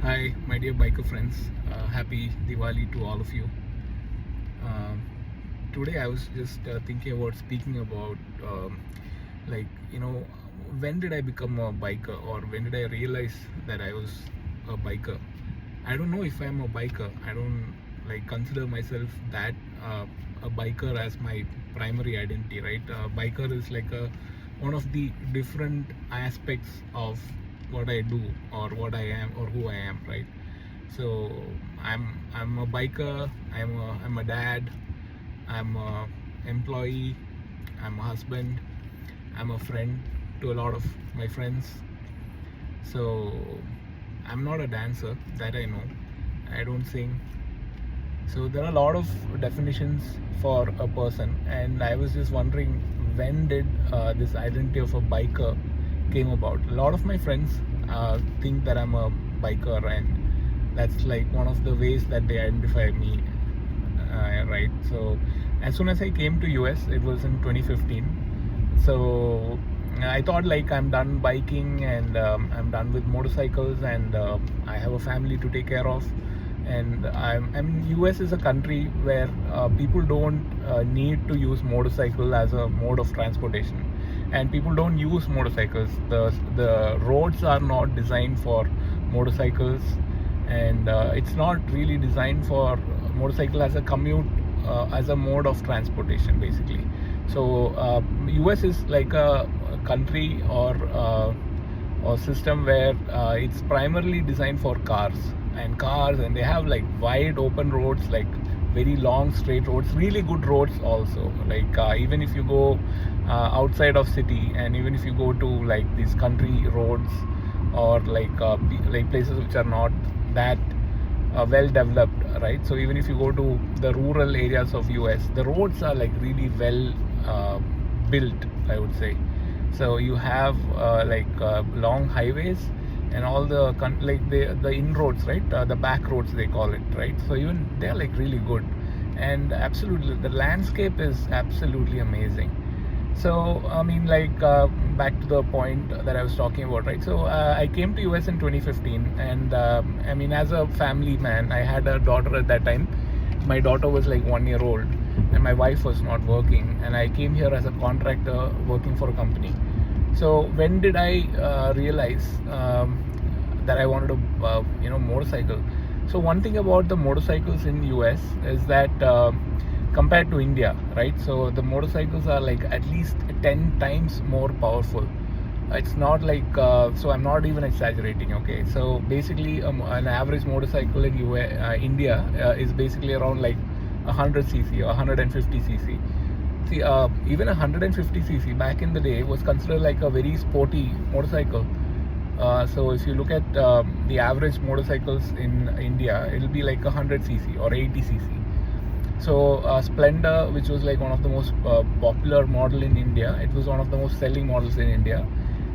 Hi, my dear biker friends. Happy Diwali to all of you. Um, Today, I was just thinking about speaking about, like, when did I become a biker, or when did I realize that I was a biker? I don't know if I'm a biker. I don't like consider myself that a biker as my primary identity, right? Biker is like a one of the different aspects of what I do or what I am or who I am, right? So I'm a biker. I'm a dad. I'm a employee. I'm a husband. I'm a friend to a lot of my friends. So I'm not a dancer, that I know. I don't sing. So there are a lot of definitions for a person, and I was just wondering when did this identity of a biker came about. A lot of my friends think that I'm a biker, and that's like one of the ways that they identify me, right? So as soon as I came to US, it was in 2015. So I thought like I'm done biking and I'm done with motorcycles, and I have a family to take care of. And US is a country where people don't need to use motorcycle as a mode of transportation, and people don't use motorcycles. The roads are not designed for motorcycles, and it's not really designed for motorcycle as a commute, as a mode of transportation basically. So US is like a country or system where it's primarily designed for cars, and they have like wide open roads, like very long straight roads, really good roads also. Like even if you go outside of city, and even if you go to like these country roads, or like places which are not that well developed, right? So even if you go to the rural areas of US, the roads are like really well built, I would say. So you have long highways, and all the like the inroads, right? The back roads they call it, right? So even they're like really good, and absolutely the landscape is absolutely amazing. So I mean, like back to the point that I was talking about, right? So I came to US in 2015, and I mean, as a family man, I had a daughter at that time. My daughter was like 1 year old, and my wife was not working, and I came here as a contractor working for a company. So when did I realize that I wanted to, motorcycle? So one thing about the motorcycles in US is that compared to India, right? So the motorcycles are like at least 10 times more powerful. It's not like so I'm not even exaggerating. Okay, so basically an average motorcycle in India is basically around like 100 cc or 150 cc. See, even 150 cc back in the day was considered like a very sporty motorcycle. So if you look at the average motorcycles in India, it'll be like 100 cc or 80 cc. So Splendor, which was like one of the most popular model in India, it was one of the most selling models in India,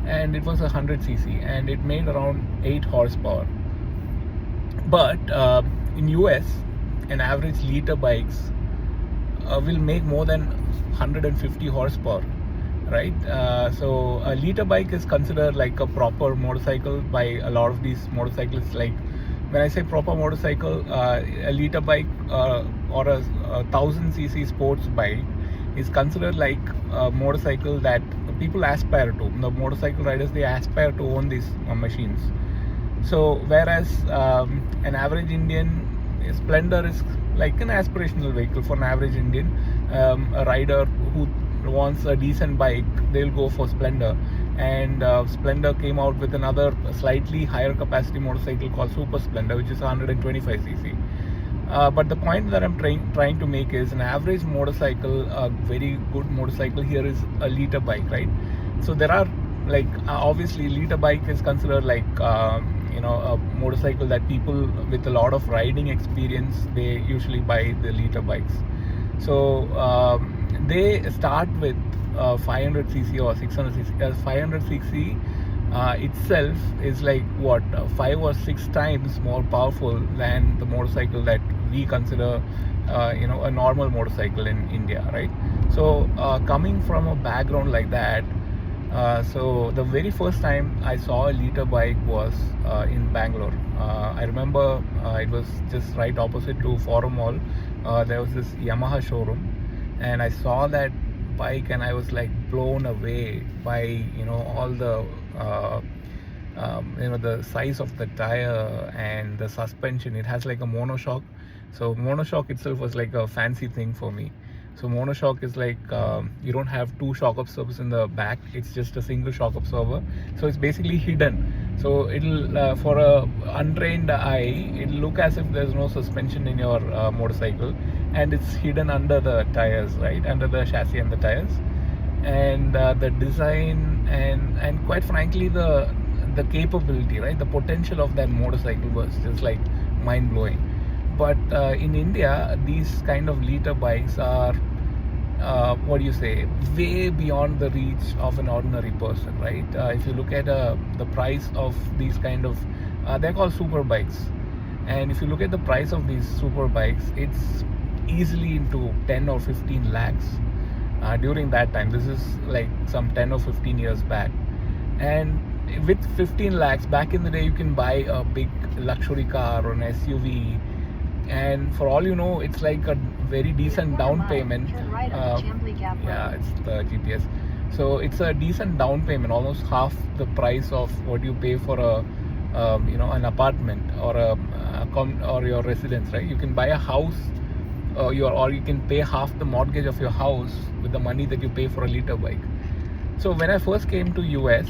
and it was 100 cc, and it made around 8 horsepower. But in US, an average liter bikes will make more than 150 horsepower, right? So a liter bike is considered like a proper motorcycle by a lot of these motorcyclists. Like when I say proper motorcycle, a liter bike or a 1000 cc sports bike is considered like a motorcycle that people aspire to. The motorcycle riders, they aspire to own these machines. So whereas an average Indian, Splendor is like an aspirational vehicle for an average Indian. A rider who wants a decent bike, they'll go for Splendor. And Splendor came out with another slightly higher capacity motorcycle called Super Splendor, which is 125 cc. But the point that I'm trying to make is an average motorcycle, a very good motorcycle here is a liter bike, right? So there are like obviously liter bike is considered like a motorcycle that people with a lot of riding experience, they usually buy the liter bikes. So they start with 500 cc or 600 cc. 500 cc itself is like what 5 or 6 times more powerful than the motorcycle that we consider a normal motorcycle in India, right? So coming from a background like that, So the very first time I saw a liter bike was in Bangalore. I remember it was just right opposite to Forum Mall. There was this Yamaha showroom, and I saw that bike, and I was like blown away by all the the size of the tire and the suspension. It has like a monoshock, so monoshock itself was like a fancy thing for me. So monoshock is like you don't have two shock absorbers in the back, it's just a single shock absorber, so it's basically hidden. So it'll for a untrained eye, it'll look as if there's no suspension in your motorcycle, and it's hidden under the tires, right, under the chassis and the tires. And the design and quite frankly the capability, right, the potential of that motorcycle was just like mind-blowing. But in India, these kind of liter bikes are what do you say, way beyond the reach of an ordinary person, right? If you look at the price of these kind of they're called super bikes, and if you look at the price of these super bikes, it's easily into 10 or 15 lakhs during that time. This is like some 10 or 15 years back. And with 15 lakhs back in the day, you can buy a big luxury car or an SUV, and for all you know, it's like a very decent down payment. Yeah, it's the GPS. So it's a decent down payment, almost half the price of what you pay for a an apartment or or your residence, right? You can buy a house, or you can pay half the mortgage of your house with the money that you pay for a liter bike. So when I first came to US,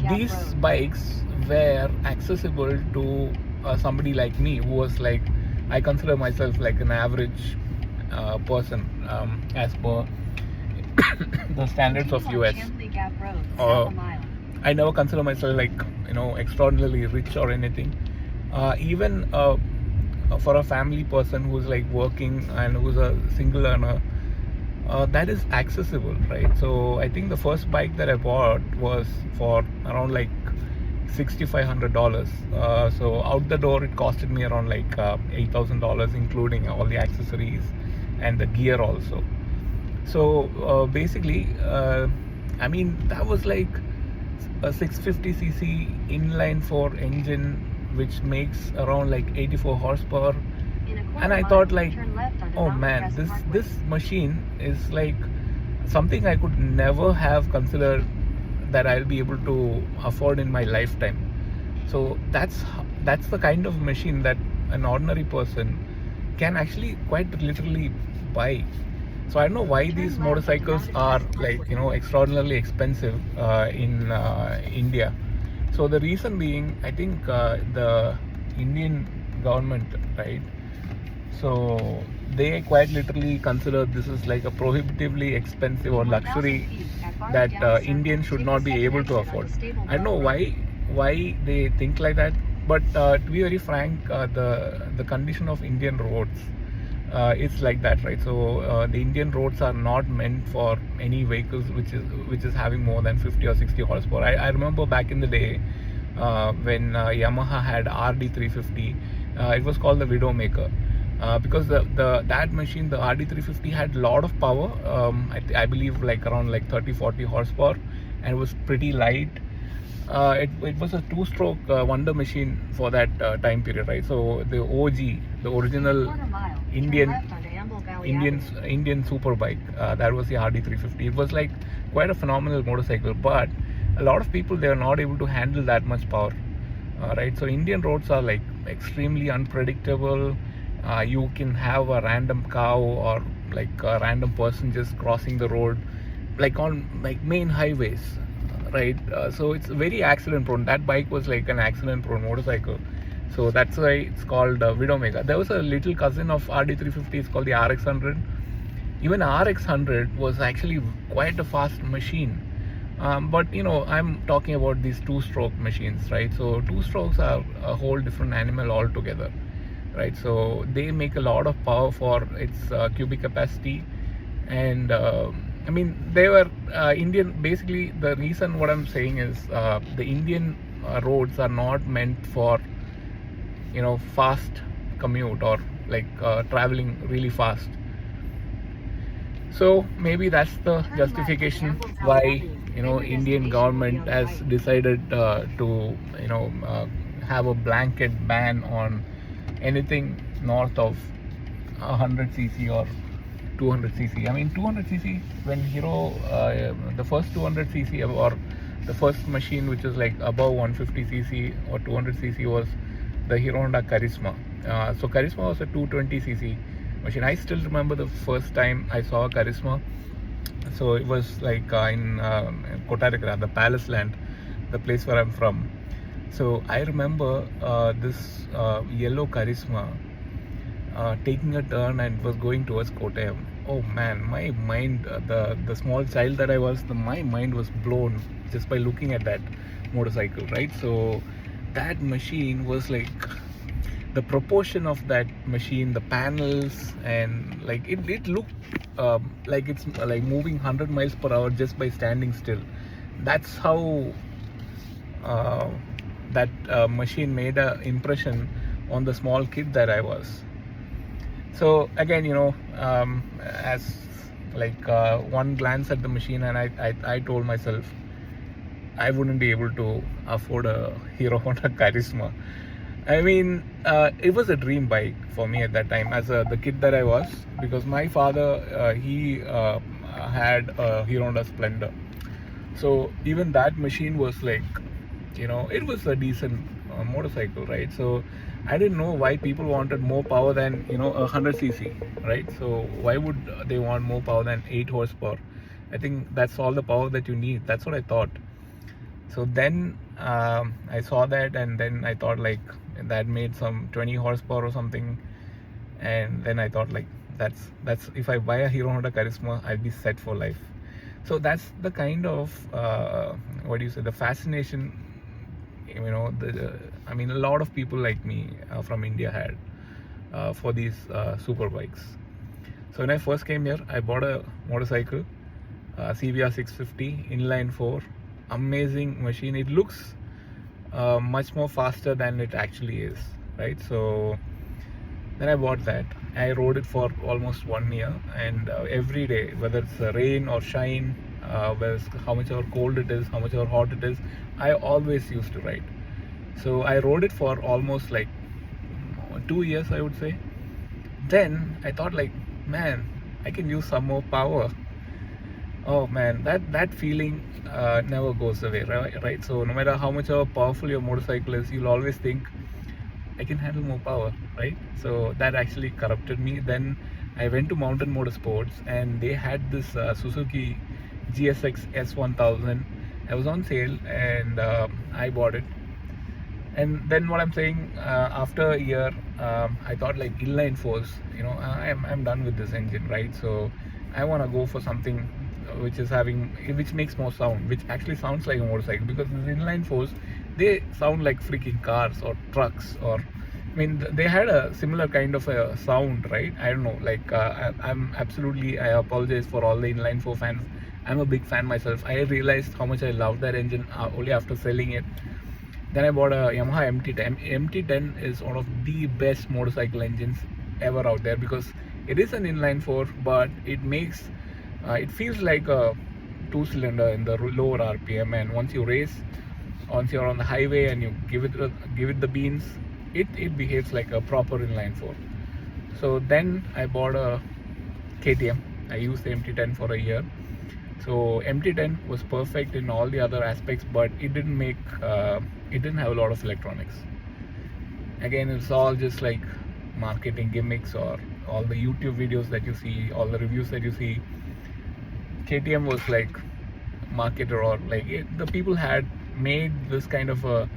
these bikes were accessible to somebody like me, who was like, I consider myself like an average person as per the standards of US. I never consider myself like extraordinarily rich or anything. Even for a family person who's like working and who's a single earner, that is accessible, right? So I think the first bike that I bought was for around like $6,500. So out the door, it costed me around like $8,000, including all the accessories and the gear also. So basically, I mean, that was like a 650cc inline 4 engine, which makes around like 84 horsepower. And I thought like, oh man, this machine is like something I could never have considered that I'll be able to afford in my lifetime. So that's the kind of machine that an ordinary person can actually quite literally buy. So I don't know why these motorcycles are like extraordinarily expensive in India. So the reason being, I think the Indian government, right? So they quite literally consider this is like a prohibitively expensive or luxury that Indians should not be able to afford. I don't know why they think like that, but to be very frank, the condition of Indian roads it's like that, right? So the Indian roads are not meant for any vehicles which is having more than 50 or 60 horsepower. I remember back in the day when Yamaha had RD350, it was called the Widowmaker. Because that machine, the RD350, had a lot of power. I believe like around like 30-40 horsepower, and it was pretty light. It was a two-stroke wonder machine for that time period, right? So the OG, the original Indian super bike, that was the RD350. It was like quite a phenomenal motorcycle, but a lot of people, they are not able to handle that much power, right? So Indian roads are like extremely unpredictable. You can have a random cow or like a random person just crossing the road, like on like main highways, right? So it's very accident prone. That bike was like an accident prone motorcycle, so that's why it's called Widowmaker. There was a little cousin of RD350, it's called the RX100. Even RX100 was actually quite a fast machine, but I'm talking about these two-stroke machines, right? So two strokes are a whole different animal altogether, right? So they make a lot of power for its cubic capacity. And I mean, they were Indian. Basically, the reason what I'm saying is the Indian roads are not meant for fast commute or like traveling really fast. So maybe that's the justification why Indian government has decided to have a blanket ban on anything north of 100 cc or 200 cc. I mean 200 cc, when Hero the first 200 cc or the first machine which is like above 150 cc or 200 cc was the Hero Honda Charisma. So Charisma was a 220 cc machine. I still remember the first time I saw a Charisma. So it was like in Kottarakara, the Palace Land, the place where I'm from. So I remember this yellow Charisma taking a turn and was going towards Kottayam. Oh man, my mind, the small child that I was, my mind was blown just by looking at that motorcycle, right? So that machine was like, the proportion of that machine, the panels, and like it looked like it's like moving 100 miles per hour just by standing still. That's how that machine made an impression on the small kid that I was. So again, as like one glance at the machine, and I told myself I wouldn't be able to afford a Hero Honda Charisma. I mean, it was a dream bike for me at that time, as the kid that I was, because my father he had a Hero Honda Splendor. So even that machine was like, it was a decent motorcycle, right? So I didn't know why people wanted more power than 100 cc, right? So why would they want more power than 8 horsepower? I think that's all the power that you need. That's what I thought. So then I saw that, and then I thought like that made some 20 horsepower or something, and then I thought like that's if I buy a Hero Honda Charisma, I'll be set for life. So that's the kind of the fascination, I mean, a lot of people like me from India had for these super bikes. So when I first came here, I bought a motorcycle, CBR 650 inline 4. Amazing machine. It looks much more faster than it actually is, right? So then I bought that. I rode it for almost 1 year, and every day, whether it's rain or shine, how much or cold it is, how much or hot it is, I always used to ride. So I rode it for almost like 2 years, I would say. Then I thought like, man, I can use some more power. Oh man, that feeling never goes away, right? So no matter how much of powerful your motorcycle is, you'll always think, I can handle more power, right? So that actually corrupted me. Then I went to Mountain Motorsports, and they had this Suzuki GSX S1000. I was on sale, and I bought it. And then what I'm saying, after a year, I thought like inline fours, I'm done with this engine, right? So I want to go for something which makes more sound, which actually sounds like a motorcycle, because these inline fours, they sound like freaking cars or trucks, or I mean, they had a similar kind of a sound, right? I don't know, like I apologize for all the inline four fans. I'm a big fan myself. I realized how much I love that engine only after selling it. Then I bought a Yamaha MT10. MT10 is one of the best motorcycle engines ever out there, because it is an inline four, but it makes it feels like a 2-cylinder in the lower RPM. And once you're on the highway and you give it the beans, it behaves like a proper inline four. So then I bought a KTM. I used the MT10 for a year. So MT10 was perfect in all the other aspects, but it didn't have a lot of electronics. Again, it's all just like marketing gimmicks, or all the YouTube videos that you see, all the reviews that you see. KTM was like marketed, or like the people had made this kind of a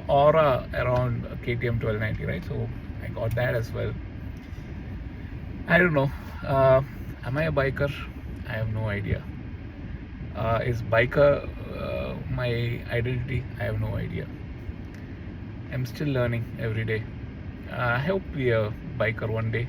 aura around KTM 1290, right? So I got that as well. I don't know. Am I a biker? I have no idea. Is biker my identity? I have no idea. I'm still learning every day. I hope to be a biker one day.